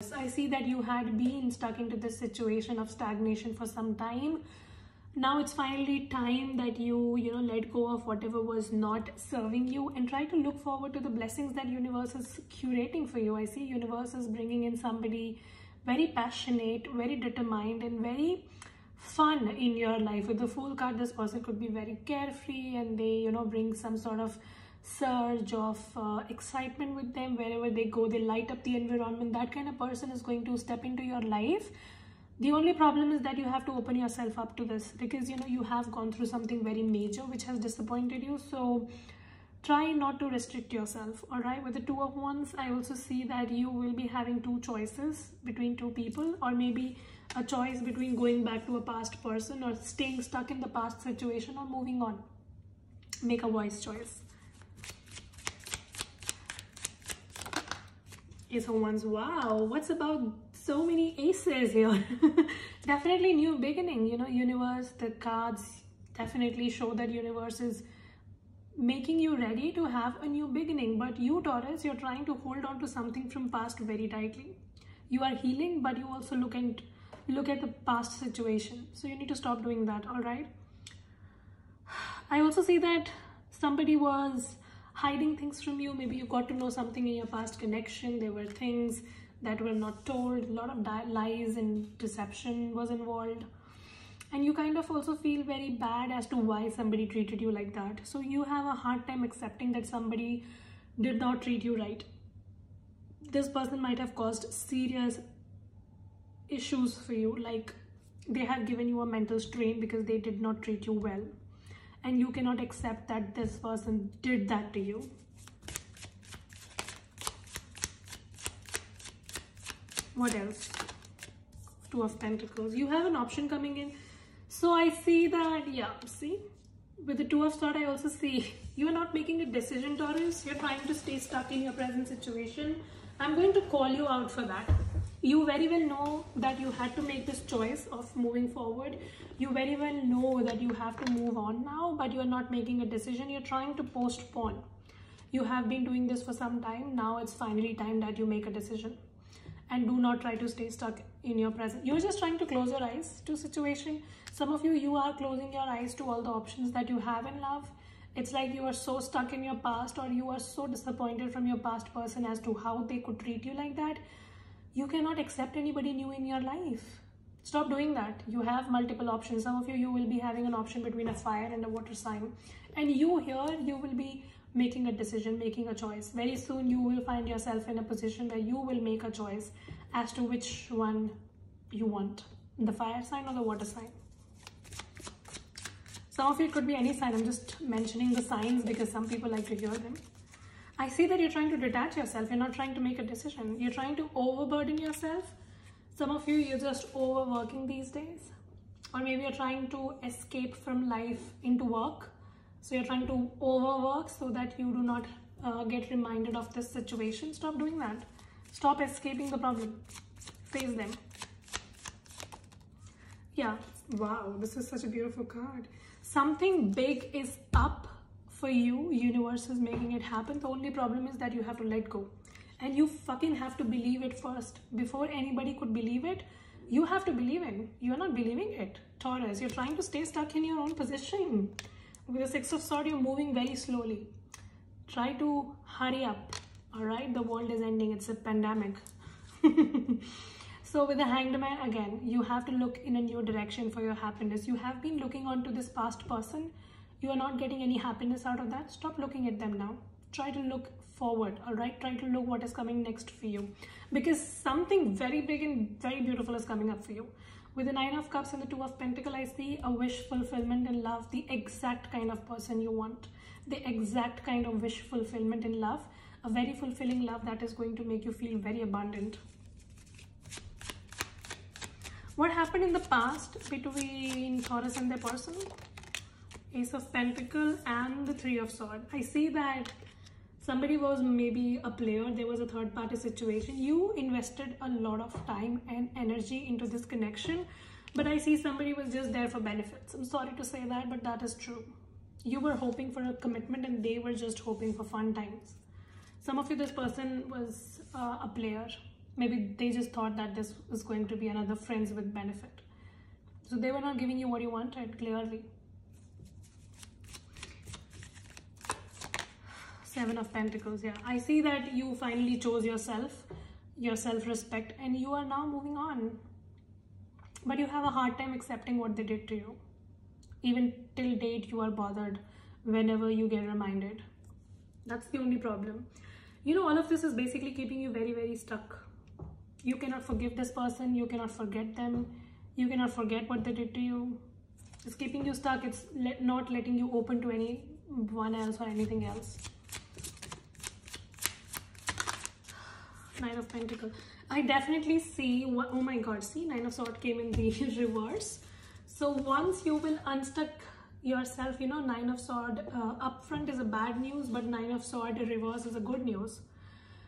I see that you had been stuck into this situation of stagnation for some time. Now it's finally time that you let go of whatever was not serving you and try to look forward to the blessings that universe is curating for you. I see universe is bringing in somebody very passionate, very determined, and very fun in your life. With the Fool card, this person could be very carefree, and they bring some sort of surge of excitement with them. Wherever they go, they light up the environment. That kind of person is going to step into your life. The only problem is that you have to open yourself up to this, because you have gone through something very major which has disappointed you. So try not to restrict yourself. All right, with the Two of Wands, I also see that you will be having two choices between two people, or maybe a choice between going back to a past person or staying stuck in the past situation or moving on. Make a wise choice. Ace of Wands. Wow, what's about so many aces here? Definitely new beginning. Universe, the cards definitely show that universe is making you ready to have a new beginning. But you, Taurus, you're trying to hold on to something from past very tightly. You are healing, but you also look at the past situation. So you need to stop doing that. All right. I also see that somebody was hiding things from you. Maybe you got to know something in your past connection. There were things that were not told. A lot of lies and deception was involved. And you kind of also feel very bad as to why somebody treated you like that. So you have a hard time accepting that somebody did not treat you right. This person might have caused serious issues for you. Like they have given you a mental strain because they did not treat you well. And you cannot accept that this person did that to you. What else? Two of Pentacles. You have an option coming in. So I see that, yeah, see? With the Two of Swords, I also see you are not making a decision, Taurus. You're trying to stay stuck in your present situation. I'm going to call you out for that. You very well know that you had to make this choice of moving forward. You very well know that you have to move on now, but you're not making a decision. You're trying to postpone. You have been doing this for some time. Now it's finally time that you make a decision. And do not try to stay stuck in your present. You're just trying to close your eyes to a situation. Some of you are closing your eyes to all the options that you have in love. It's like you are so stuck in your past, or you are so disappointed from your past person as to how they could treat you like that. You cannot accept anybody new in your life. Stop doing that. You have multiple options. Some of you will be having an option between a fire and a water sign. And you will be making a decision, making a choice. Very soon you will find yourself in a position where you will make a choice as to which one you want. The fire sign or the water sign. Some of you, it could be any sign. I'm just mentioning the signs because some people like to hear them. I see that you're trying to detach yourself. You're not trying to make a decision. You're trying to overburden yourself. Some of you, you're just overworking these days. Or maybe you're trying to escape from life into work. So you're trying to overwork so that you do not get reminded of this situation. Stop doing that. Stop escaping the problem. Face them. Yeah. Wow, this is such a beautiful card. Something big is up for you. Universe is making it happen. The only problem is that you have to let go. And you fucking have to believe it first. Before anybody could believe it, you have to believe it. You're not believing it, Taurus. You're trying to stay stuck in your own position. With the Six of Swords, you're moving very slowly. Try to hurry up. All right, the world is ending. It's a pandemic. So with the Hanged Man, again, you have to look in a new direction for your happiness. You have been looking on to this past person. You are not getting any happiness out of that. Stop looking at them now. Try to look forward. All right, try to look what is coming next for you, because something very big and very beautiful is coming up for you. With the Nine of Cups and the Two of Pentacles, I see a wish fulfillment in love. The exact kind of person you want. The exact kind of wish fulfillment in love. A very fulfilling love that is going to make you feel very abundant. What happened in the past between Taurus and their person? Ace of Pentacles and the Three of Swords. I see that somebody was maybe a player. There was a third party situation. You invested a lot of time and energy into this connection, but I see somebody was just there for benefits. I'm sorry to say that, but that is true. You were hoping for a commitment and they were just hoping for fun times. Some of you, this person was a player. Maybe they just thought that this was going to be another friends with benefit. So they were not giving you what you wanted, clearly. Seven of Pentacles, yeah. I see that you finally chose yourself, your self-respect, and you are now moving on. But you have a hard time accepting what they did to you. Even till date, you are bothered whenever you get reminded. That's the only problem. You know, all of this is basically keeping you very, very stuck. You cannot forgive this person. You cannot forget them. You cannot forget what they did to you. It's keeping you stuck. It's not letting you open to anyone else or anything else. Nine of Pentacles. I definitely see, oh my god, see, Nine of Swords came in the reverse. So once you will unstuck yourself, you know, Nine of Swords up front is a bad news, but Nine of Swords reverse is a good news.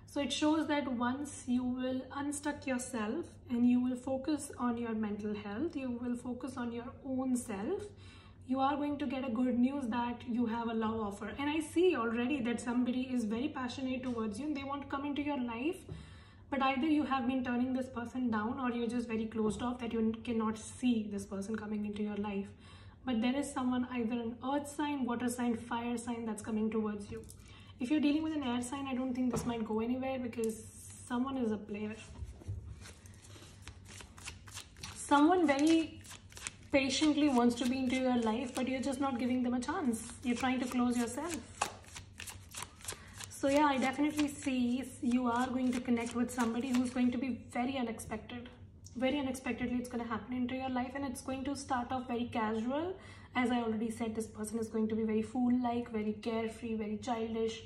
So it shows that once you will unstuck yourself and you will focus on your mental health, you will focus on your own self, you are going to get a good news that you have a love offer. And I see already that somebody is very passionate towards you and they want to come into your life, but either you have been turning this person down or you're just very closed off that you cannot see this person coming into your life. But there is someone, either an earth sign, water sign, fire sign, that's coming towards you. If you're dealing with an air sign, I don't think this might go anywhere because someone is a player. Someone very patiently wants to be into your life, but you're just not giving them a chance. You're trying to close yourself. So yeah, I definitely see you are going to connect with somebody who's going to be very unexpected. Very unexpectedly, it's going to happen into your life, and it's going to start off very casual. As I already said, this person is going to be very fool-like, very carefree, very childish,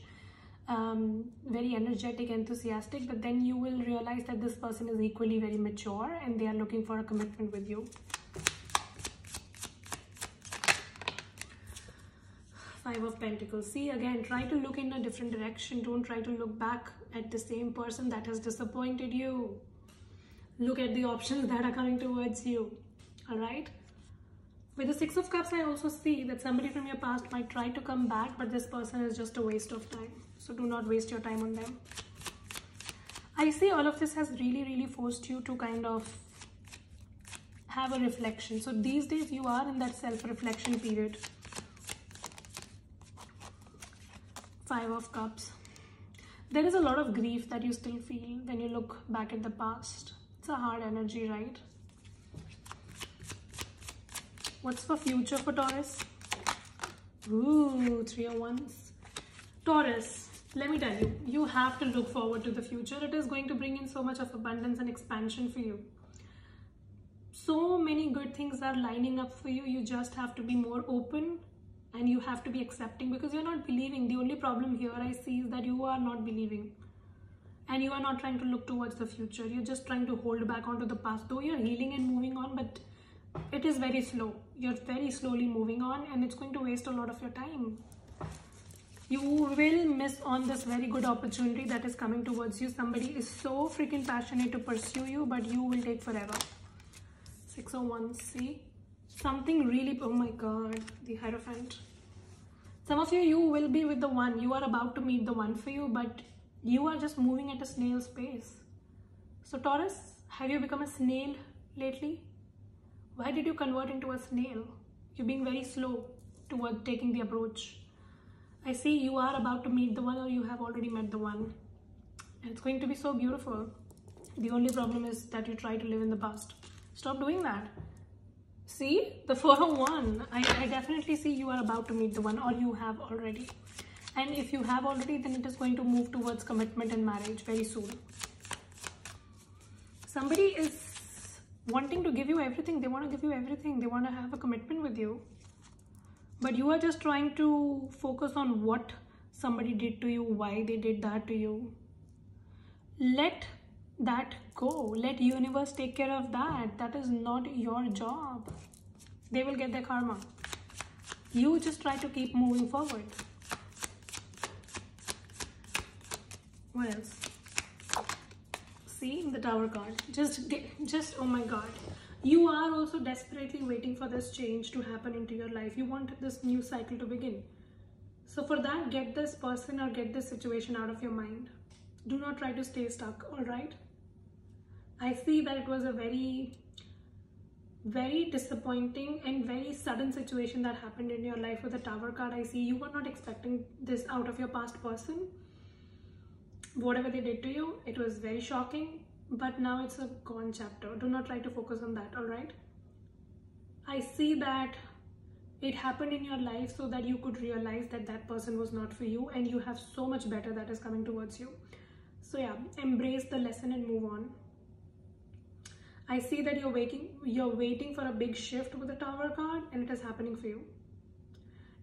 very energetic, enthusiastic. But then you will realize that this person is equally very mature and they are looking for a commitment with you. Five of Pentacles. See, again, try to look in a different direction. Don't try to look back at the same person that has disappointed you. Look at the options that are coming towards you. All right? With the Six of Cups, I also see that somebody from your past might try to come back, but this person is just a waste of time. So do not waste your time on them. I see all of this has really, really forced you to kind of have a reflection. So these days you are in that self-reflection period. Five of Cups. There is a lot of grief that you still feel when you look back at the past. It's a hard energy, right? What's for future for Taurus? Ooh, Three of Wands. Taurus, let me tell you, you have to look forward to the future. It is going to bring in so much of abundance and expansion for you. So many good things are lining up for you. You just have to be more open and you have to be accepting because you're not believing. The only problem here I see is that you are not believing. And you are not trying to look towards the future. You're just trying to hold back onto the past. Though you're healing and moving on, but it is very slow. You're very slowly moving on and it's going to waste a lot of your time. You will miss on this very good opportunity that is coming towards you. Somebody is so freaking passionate to pursue you, but you will take forever. Six of Wands, see? Something really, oh my god, the Hierophant. Some of you will be with the one. You are about to meet the one for you, but you are just moving at a snail's pace. So Taurus, have you become a snail lately? Why did you convert into a snail? You're being very slow toward taking the approach. I see you are about to meet the one or you have already met the one. And it's going to be so beautiful. The only problem is that you try to live in the past. Stop doing that. See, the Four of Wands. I definitely see you are about to meet the one or you have already. And if you have already, then it is going to move towards commitment and marriage very soon. Somebody is wanting to give you everything. They want to give you everything. They want to have a commitment with you. But you are just trying to focus on what somebody did to you, why they did that to you. Let that go. Let universe take care of that. That is not your job. They will get their karma. You just try to keep moving forward. What else? See, the Tower card. Just oh my god. You are also desperately waiting for this change to happen into your life. You want this new cycle to begin. So for that, get this person or get this situation out of your mind. Do not try to stay stuck, all right? I see that it was a very disappointing and very sudden situation that happened in your life with the Tower card. I see you were not expecting this out of your past person. Whatever they did to you, it was very shocking, but now it's a gone chapter. Do not try to focus on that, all right? I see that it happened in your life so that you could realize that that person was not for you, and you have so much better that is coming towards you. So yeah, embrace the lesson and move on. I see that you're waiting for a big shift with the Tower card, and it is happening for you.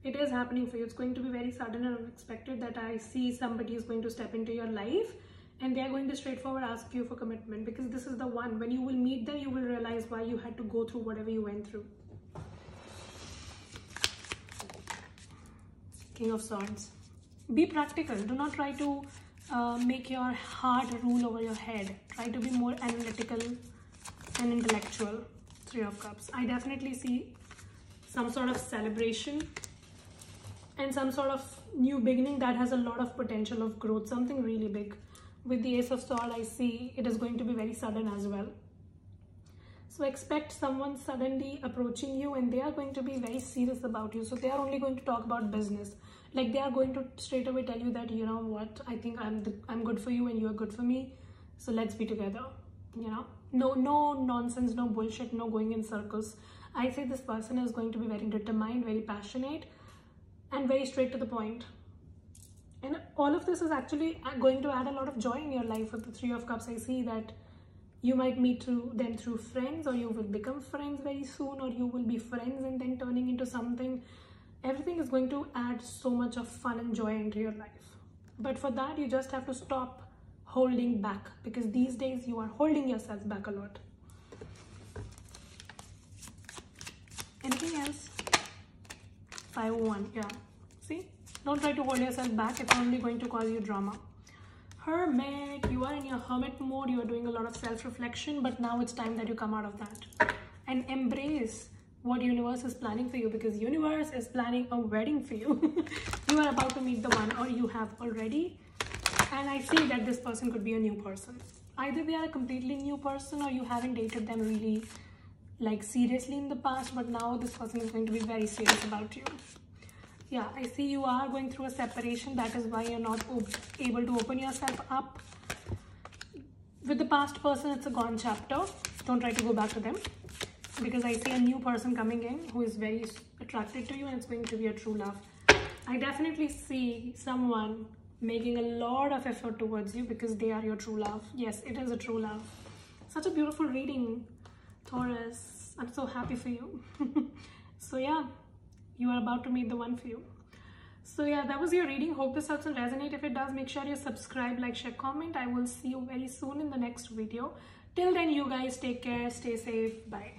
It is happening for you. It's going to be very sudden and unexpected that I see somebody is going to step into your life, and they are going to straightforward ask you for commitment, because this is the one. When you will meet them, you will realize why you had to go through whatever you went through. King of Swords. Be practical. Do not try to make your heart rule over your head. Try to be more analytical and intellectual. Three of Cups. I definitely see some sort of celebration and some sort of new beginning that has a lot of potential of growth, something really big. With the Ace of Swords, I see it is going to be very sudden as well. So expect someone suddenly approaching you, and they are going to be very serious about you. So they are only going to talk about business. Like, they are going to straight away tell you that, you know what, I think I'm good for you and you are good for me. So let's be together, you know. No nonsense, no bullshit, no going in circles. I say this person is going to be very determined, very passionate, and very straight to the point. And all of this is actually going to add a lot of joy in your life. With the Three of Cups, I see that you might meet them through friends, or you will become friends very soon, or you will be friends and then turning into something. Everything is going to add so much of fun and joy into your life. But for that, you just have to stop holding back, because these days you are holding yourself back a lot. Anything else? 501, yeah. See? Don't try to hold yourself back. It's only going to cause you drama. Hermit, you are in your hermit mode. You are doing a lot of self-reflection, but now it's time that you come out of that and embrace what universe is planning for you, because universe is planning a wedding for you. You are about to meet the one, or you have already. And I see that this person could be a new person. Either they are a completely new person, or you haven't dated them really like seriously in the past, but now this person is going to be very serious about you. Yeah, I see you are going through a separation. That is why you're not able to open yourself up. With the past person, it's a gone chapter. Don't try to go back to them, because I see a new person coming in who is very attracted to you, and it's going to be a true love. I definitely see someone making a lot of effort towards you, because they are your true love. Yes, it is a true love. Such a beautiful reading, Taurus. I'm so happy for you. So yeah, you are about to meet the one for you. So yeah, that was your reading. Hope this helps and resonate. If it does, make sure you subscribe, like, share, comment. I will see you very soon in the next video. Till then, you guys take care, stay safe, bye.